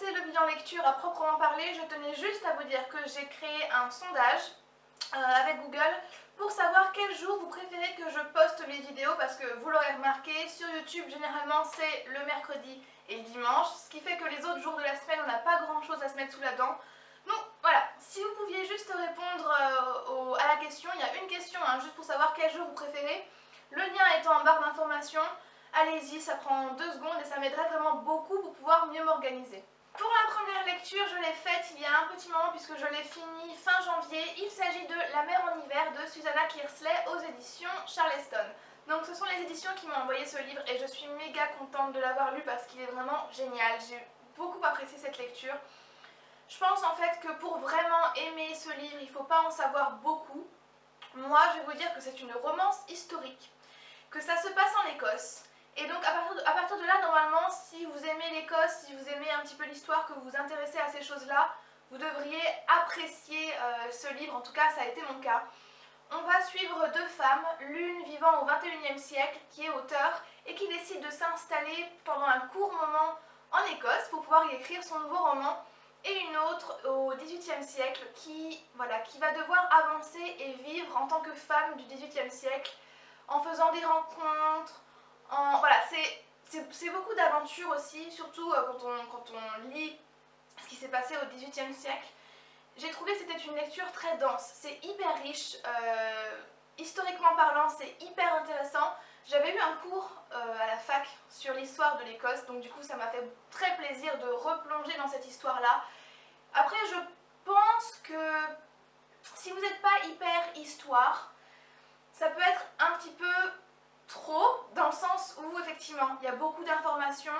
commencer le bilan lecture à proprement parler, je tenais juste à vous dire que j'ai créé un sondage avec Google pour savoir quel jour vous préférez que je poste mes vidéos, parce que vous l'aurez remarqué, sur YouTube généralement c'est le mercredi et le dimanche, ce qui fait que les autres jours de la semaine on n'a pas grand chose à se mettre sous la dent. Donc voilà, si vous pouviez juste répondre à la question, il y a une question juste pour savoir quel jour vous préférez, le lien étant en barre d'informations. Allez-y, ça prend 2 secondes et ça m'aiderait vraiment beaucoup pour pouvoir mieux m'organiser. Pour la première lecture, je l'ai faite il y a un petit moment puisque je l'ai finie fin janvier. Il s'agit de La mer en hiver de Susanna Kearsley aux éditions Charleston. Donc ce sont les éditions qui m'ont envoyé ce livre et je suis méga contente de l'avoir lu parce qu'il est vraiment génial. J'ai beaucoup apprécié cette lecture. Je pense en fait que pour vraiment aimer ce livre, il ne faut pas en savoir beaucoup. Moi, je vais vous dire que c'est une romance historique, que ça se passe en Écosse. Et donc à partir de là, normalement, si vous aimez l'Écosse, si vous aimez un petit peu l'histoire, que vous vous intéressez à ces choses-là, vous devriez apprécier ce livre, en tout cas ça a été mon cas. On va suivre 2 femmes, l'une vivant au XXIe siècle, qui est auteure, et qui décide de s'installer pendant un court moment en Écosse pour pouvoir y écrire son nouveau roman, et une autre au XVIIIe siècle qui va devoir avancer et vivre en tant que femme du XVIIIe siècle, en faisant des rencontres, voilà, c'est beaucoup d'aventures aussi, surtout quand on lit ce qui s'est passé au XVIIIe siècle. J'ai trouvé que c'était une lecture très dense, c'est hyper riche, historiquement parlant c'est hyper intéressant. J'avais eu un cours à la fac sur l'histoire de l'Écosse, donc du coup ça m'a fait très plaisir de replonger dans cette histoire-là. Après je pense que si vous n'êtes pas hyper histoire, ça peut être un petit peu trop, dans le sens où effectivement il y a beaucoup d'informations,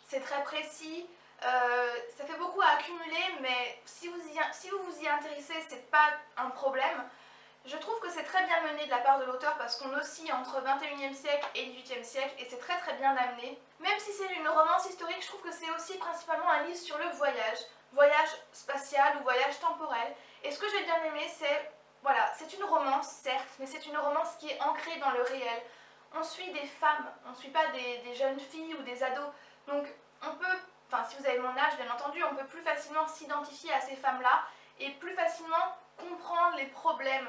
c'est très précis, ça fait beaucoup à accumuler, mais si vous vous y intéressez, c'est pas un problème. Je trouve que c'est très bien mené de la part de l'auteur parce qu'on oscille entre 21e siècle et 18e siècle et c'est très bien amené. Même si c'est une romance historique, je trouve que c'est aussi principalement un livre sur le voyage, voyage spatial ou voyage temporel. Et ce que j'ai bien aimé, c'est, voilà, c'est une romance certes, mais c'est une romance qui est ancrée dans le réel. On suit des femmes, on ne suit pas des jeunes filles ou des ados. Donc on peut, enfin si vous avez mon âge bien entendu, on peut plus facilement s'identifier à ces femmes-là et plus facilement comprendre les problèmes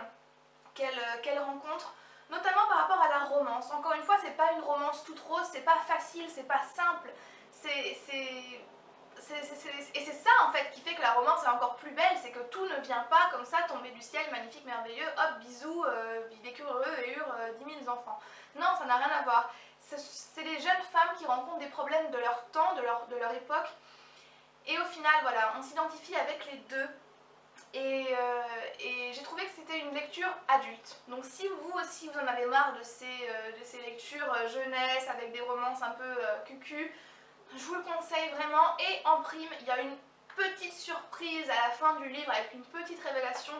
qu'elle rencontre, notamment par rapport à la romance. Encore une fois, c'est pas une romance toute rose, c'est pas facile, c'est pas simple, et c'est ça en fait qui fait que la romance est encore plus belle, c'est que tout ne vient pas comme ça tomber du ciel, magnifique, merveilleux, hop, bisous, vécu heureux et eurent 10 000 enfants. Non, ça n'a rien à voir. C'est des jeunes femmes qui rencontrent des problèmes de leur temps, de leur époque, et au final, voilà, on s'identifie avec les deux. Et j'ai trouvé que c'était une lecture adulte. Donc si vous aussi vous en avez marre de ces lectures jeunesse avec des romances un peu cucu, je vous le conseille vraiment. Et en prime, il y a une petite surprise à la fin du livre avec une petite révélation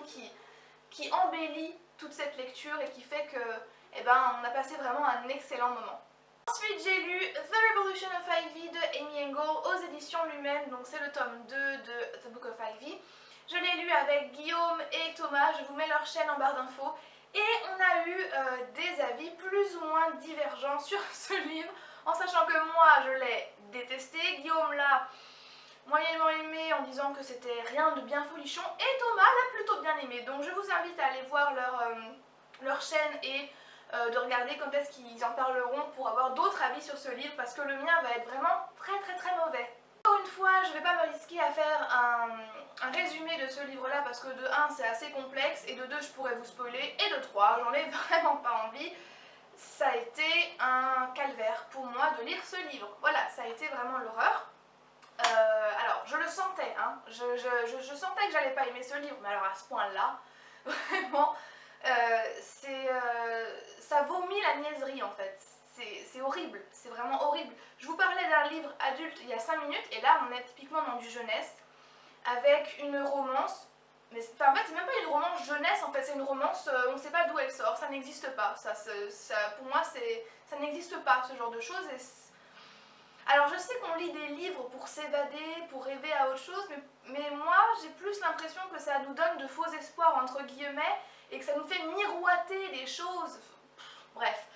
qui embellit toute cette lecture et qui fait que on a passé vraiment un excellent moment. Ensuite j'ai lu The Revolution of Ivy de Amy Engel aux éditions Lumen, donc c'est le tome 2 de The Book of Ivy. Je l'ai lu avec Guillaume et Thomas, je vous mets leur chaîne en barre d'infos. Et on a eu des avis plus ou moins divergents sur ce livre, en sachant que moi je l'ai détesté, Guillaume l'a moyennement aimé en disant que c'était rien de bien folichon, et Thomas l'a plutôt bien aimé. Donc je vous invite à aller voir leur chaîne et de regarder quand est-ce qu'ils en parleront pour avoir d'autres avis sur ce livre, parce que le mien va être vraiment très mauvais. Encore une fois, je ne vais pas me risquer à faire un résumé de ce livre-là parce que de 1 c'est assez complexe et de 2 je pourrais vous spoiler, et de 3 j'en ai vraiment pas envie. Ça a été un calvaire pour moi de lire ce livre. Voilà, ça a été vraiment l'horreur. Alors je le sentais, hein, je sentais que j'allais pas aimer ce livre, mais alors à ce point-là, vraiment, ça vomit la niaiserie en fait. C'est horrible, c'est vraiment horrible. Je vous parlais d'un livre adulte il y a 5 minutes et là on est typiquement dans du jeunesse avec une romance. Mais en fait c'est même pas une romance jeunesse, en fait c'est une romance, on ne sait pas d'où elle sort, ça n'existe pas. Pour moi ça n'existe pas ce genre de choses. Alors je sais qu'on lit des livres pour s'évader, pour rêver à autre chose, mais moi j'ai plus l'impression que ça nous donne de faux espoirs entre guillemets et que ça nous fait miroiter les choses. Bref.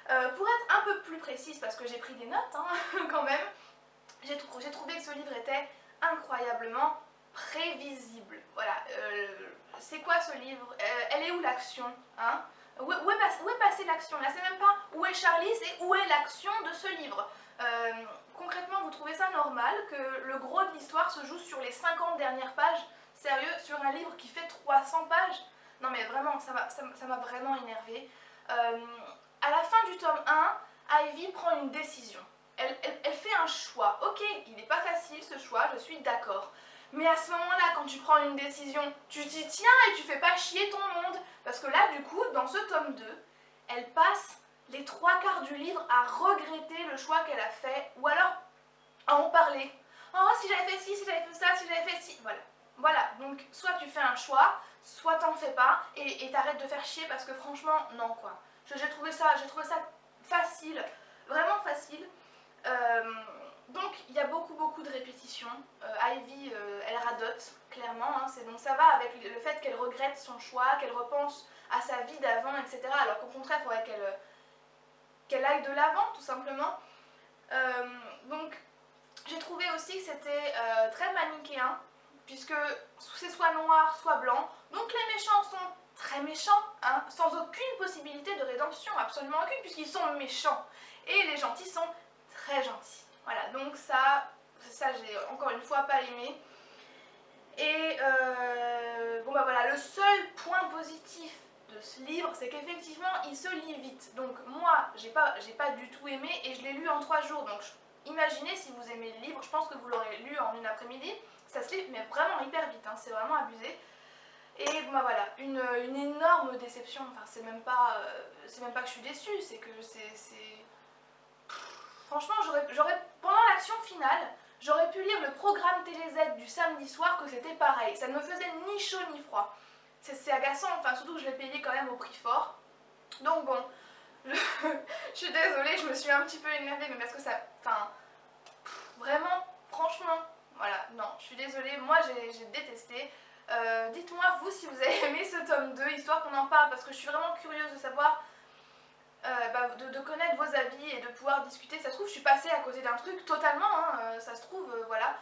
Pour être un peu plus précise, parce que j'ai pris des notes quand même, j'ai trouvé que ce livre était incroyable. prévisible. Voilà, c'est quoi ce livre? Elle est où l'action, hein? Où est passée l'action? Là, c'est même pas où est Charlie, c'est où est l'action de ce livre. Concrètement, vous trouvez ça normal que le gros de l'histoire se joue sur les 50 dernières pages? Sérieux, sur un livre qui fait 300 pages? Non mais vraiment, ça m'a vraiment énervée. À la fin du tome 1, Ivy prend une décision. Elle fait un choix. Ok, il n'est pas facile ce choix, je suis d'accord. Mais à ce moment-là, quand tu prends une décision, tu t'y tiens et tu fais pas chier ton monde. Parce que là, du coup, dans ce tome 2, elle passe les 3/4 du livre à regretter le choix qu'elle a fait, ou alors à en parler. Oh, si j'avais fait ci, si j'avais fait ça, si j'avais fait ci. Voilà. Voilà, donc soit tu fais un choix, soit t'en fais pas, et t'arrêtes de faire chier parce que franchement, non quoi. J'ai trouvé ça facile, vraiment facile. Donc il y a beaucoup de répétitions. Ivy, elle radote, clairement, hein, donc ça va avec le fait qu'elle regrette son choix, qu'elle repense à sa vie d'avant, etc. Alors qu'au contraire, il faudrait qu'elle aille de l'avant, tout simplement. Donc j'ai trouvé aussi que c'était très manichéen, puisque c'est soit noir, soit blanc. Donc les méchants sont très méchants, hein, sans aucune possibilité de rédemption, absolument aucune, puisqu'ils sont méchants. Et les gentils sont très gentils. Voilà, donc ça j'ai encore une fois pas aimé. Et bon bah voilà, le seul point positif de ce livre, c'est qu'effectivement il se lit vite. Donc moi, j'ai pas du tout aimé et je l'ai lu en 3 jours. Donc imaginez si vous aimez le livre, je pense que vous l'aurez lu en une après-midi. Ça se lit mais vraiment hyper vite, hein, c'est vraiment abusé. Et bon bah voilà, une énorme déception. Enfin c'est même pas que je suis déçue, c'est que c'est... Franchement, pendant l'action finale, j'aurais pu lire le programme TéléZ du samedi soir que c'était pareil. Ça ne me faisait ni chaud ni froid. C'est agaçant, enfin surtout que je l'ai payé quand même au prix fort. Donc bon, je suis désolée, je me suis un petit peu énervée, mais parce que ça... Enfin, vraiment, franchement, voilà, non, je suis désolée, moi j'ai détesté. Dites-moi vous si vous avez aimé ce tome 2, histoire qu'on en parle, parce que je suis vraiment curieuse de savoir... de connaître vos avis et de pouvoir discuter. Ça se trouve, je suis passée à côté d'un truc totalement, hein, ça se trouve, voilà.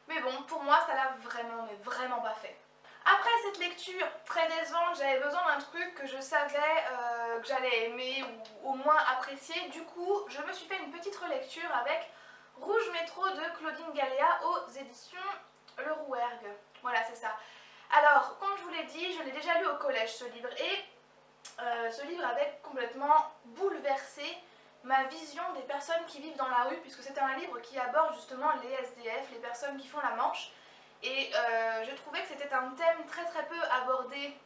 Mais bon, pour moi, ça l'a vraiment, mais vraiment pas fait. Après cette lecture très décevante, j'avais besoin d'un truc que je savais que j'allais aimer ou au moins apprécier. Du coup, je me suis fait une petite relecture avec Rouge Métro de Claudine Gallia aux éditions Le Rouergue. Voilà, c'est ça. Alors, comme je vous l'ai dit, je l'ai déjà lu au collège ce livre et ce livre avait complètement bouleversé ma vision des personnes qui vivent dans la rue, puisque c'est un livre qui aborde justement les SDF, les personnes qui font la manche. Et je trouvais que c'était un thème très peu abordé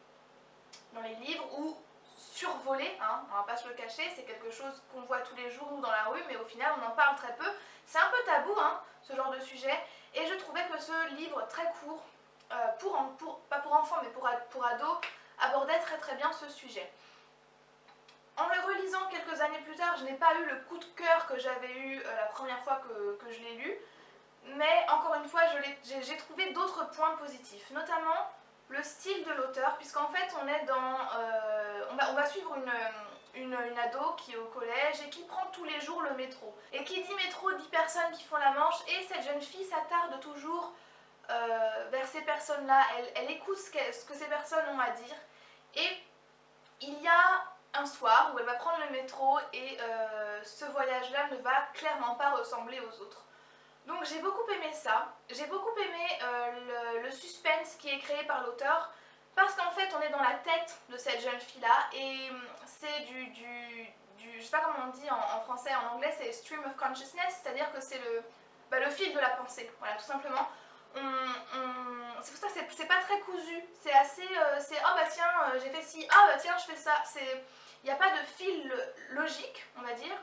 dans les livres ou survolé, hein, on va pas se le cacher, c'est quelque chose qu'on voit tous les jours nous dans la rue, mais au final on en parle très peu. C'est un peu tabou, hein, ce genre de sujet, et je trouvais que ce livre très court, pas pour enfants mais pour ados, abordait très bien ce sujet. En le relisant quelques années plus tard, je n'ai pas eu le coup de cœur que j'avais eu la première fois que je l'ai lu, mais encore une fois, j'ai trouvé d'autres points positifs, notamment le style de l'auteur, puisqu'en fait on est dans... on va suivre une ado qui est au collège et qui prend tous les jours le métro. Et qui dit métro dit personnes qui font la manche, et cette jeune fille s'attarde toujours vers ces personnes-là, elle écoute ce que ces personnes ont à dire, et il y a un soir où elle va prendre le métro et ce voyage-là ne va clairement pas ressembler aux autres. Donc j'ai beaucoup aimé ça, j'ai beaucoup aimé le suspense qui est créé par l'auteur, parce qu'en fait on est dans la tête de cette jeune fille-là et c'est je sais pas comment on dit en français, en anglais c'est stream of consciousness, c'est-à-dire que c'est le fil de la pensée, voilà tout simplement. C'est pour ça que c'est pas très cousu, c'est assez, c'est oh bah tiens j'ai fait ci, ah bah tiens je fais ça, il n'y a pas de fil logique on va dire,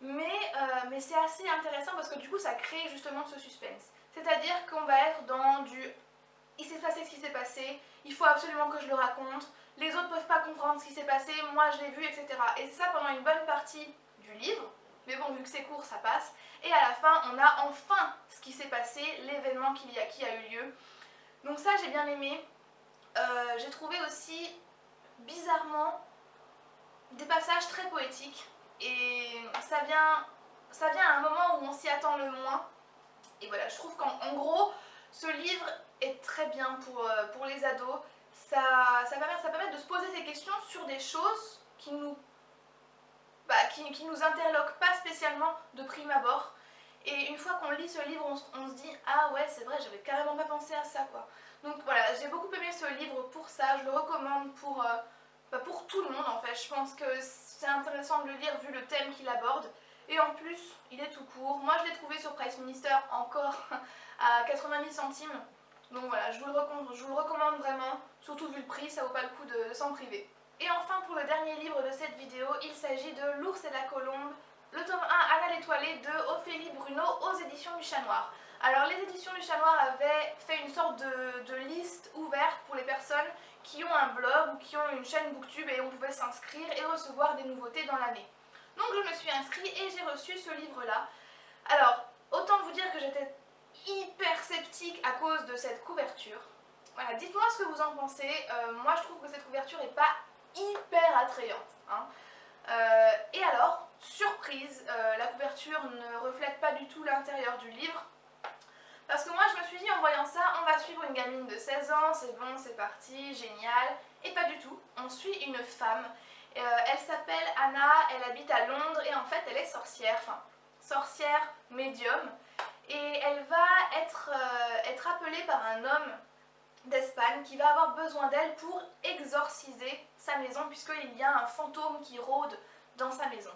mais c'est assez intéressant parce que du coup ça crée justement ce suspense, c'est-à-dire qu'on va être dans il s'est passé ce qui s'est passé, il faut absolument que je le raconte, les autres peuvent pas comprendre ce qui s'est passé, moi je l'ai vu, etc. Et c'est ça pendant une bonne partie du livre, mais bon vu que c'est court ça passe. Et à la fin, on a enfin ce qui s'est passé, l'événement qui a eu lieu. Donc ça, j'ai bien aimé. J'ai trouvé aussi, bizarrement, des passages très poétiques. Et ça vient à un moment où on s'y attend le moins. Et voilà, je trouve qu'en gros, Ce livre est très bien pour les ados. Ça permet de se poser des questions sur des choses qui qui nous interloquent pas spécialement de prime abord. Et une fois qu'on lit ce livre, on se dit ah ouais c'est vrai, j'avais carrément pas pensé à ça quoi. Donc voilà, j'ai beaucoup aimé ce livre pour ça, je le recommande pour tout le monde en fait. Je pense que c'est intéressant de le lire vu le thème qu'il aborde. Et en plus, il est tout court. Moi je l'ai trouvé sur Price Minister encore à 90 centimes. Donc voilà, je vous le recommande vraiment, surtout vu le prix, ça vaut pas le coup de s'en priver. Et enfin pour le dernier livre de cette vidéo, il s'agit de L'ours et la colombe, le tome 1 Anna l'étoilée de Ophélie Bruno aux éditions du Chat Noir. Alors les éditions du Chat Noir avaient fait une sorte de liste ouverte pour les personnes qui ont un blog ou qui ont une chaîne Booktube et on pouvait s'inscrire et recevoir des nouveautés dans l'année. Donc je me suis inscrite et j'ai reçu ce livre-là. Alors, autant vous dire que j'étais hyper sceptique à cause de cette couverture. Voilà, dites-moi ce que vous en pensez. Moi je trouve que cette couverture n'est pas hyper attrayante. Hein. Et alors, surprise, la couverture ne reflète pas du tout l'intérieur du livre. Parce que moi je me suis dit en voyant ça, on va suivre une gamine de 16 ans, c'est bon, c'est parti, génial. Et pas du tout, on suit une femme. Elle s'appelle Anna, elle habite à Londres et en fait elle est sorcière, enfin sorcière médium. Et elle va être appelée par un homme d'Espagne qui va avoir besoin d'elle pour exorciser sa maison puisqu'il y a un fantôme qui rôde dans sa maison.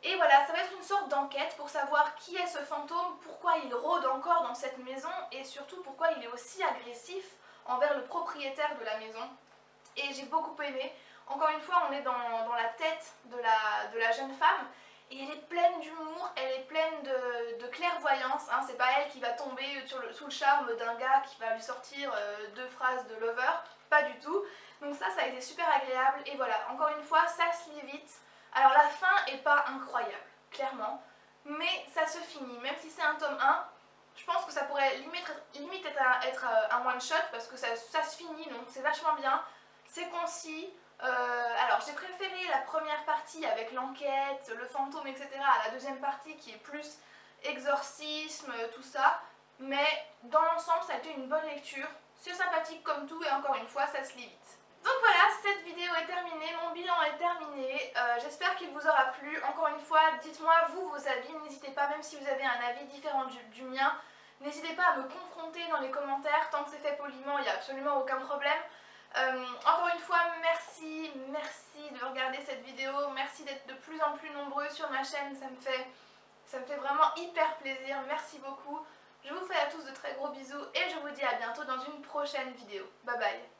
Et voilà, ça va être une sorte d'enquête pour savoir qui est ce fantôme, pourquoi il rôde encore dans cette maison et surtout pourquoi il est aussi agressif envers le propriétaire de la maison. Et j'ai beaucoup aimé. Encore une fois, on est dans la tête de la jeune femme et elle est pleine d'humour, elle est pleine de clairvoyance. Hein. C'est pas elle qui va tomber sous le charme d'un gars qui va lui sortir 2 phrases de lover, pas du tout. Donc ça a été super agréable et voilà, encore une fois, ça se lit vite. Alors la fin est pas incroyable, clairement, mais ça se finit. Même si c'est un tome 1, je pense que ça pourrait limite être un one shot parce que ça se finit, donc c'est vachement bien, c'est concis. Alors j'ai préféré la première partie avec l'enquête, le fantôme, etc. à la deuxième partie qui est plus exorcisme, tout ça. Mais dans l'ensemble ça a été une bonne lecture, c'est sympathique comme tout et encore une fois ça se lit vite. Donc voilà, cette vidéo est terminée, mon bilan est terminé, j'espère qu'il vous aura plu. Encore une fois, dites-moi vous vos avis, n'hésitez pas, même si vous avez un avis différent du mien, n'hésitez pas à me confronter dans les commentaires, tant que c'est fait poliment, il n'y a absolument aucun problème. Encore une fois, merci de regarder cette vidéo, merci d'être de plus en plus nombreux sur ma chaîne, ça me fait vraiment hyper plaisir, merci beaucoup. Je vous fais à tous de très gros bisous et je vous dis à bientôt dans une prochaine vidéo. Bye bye.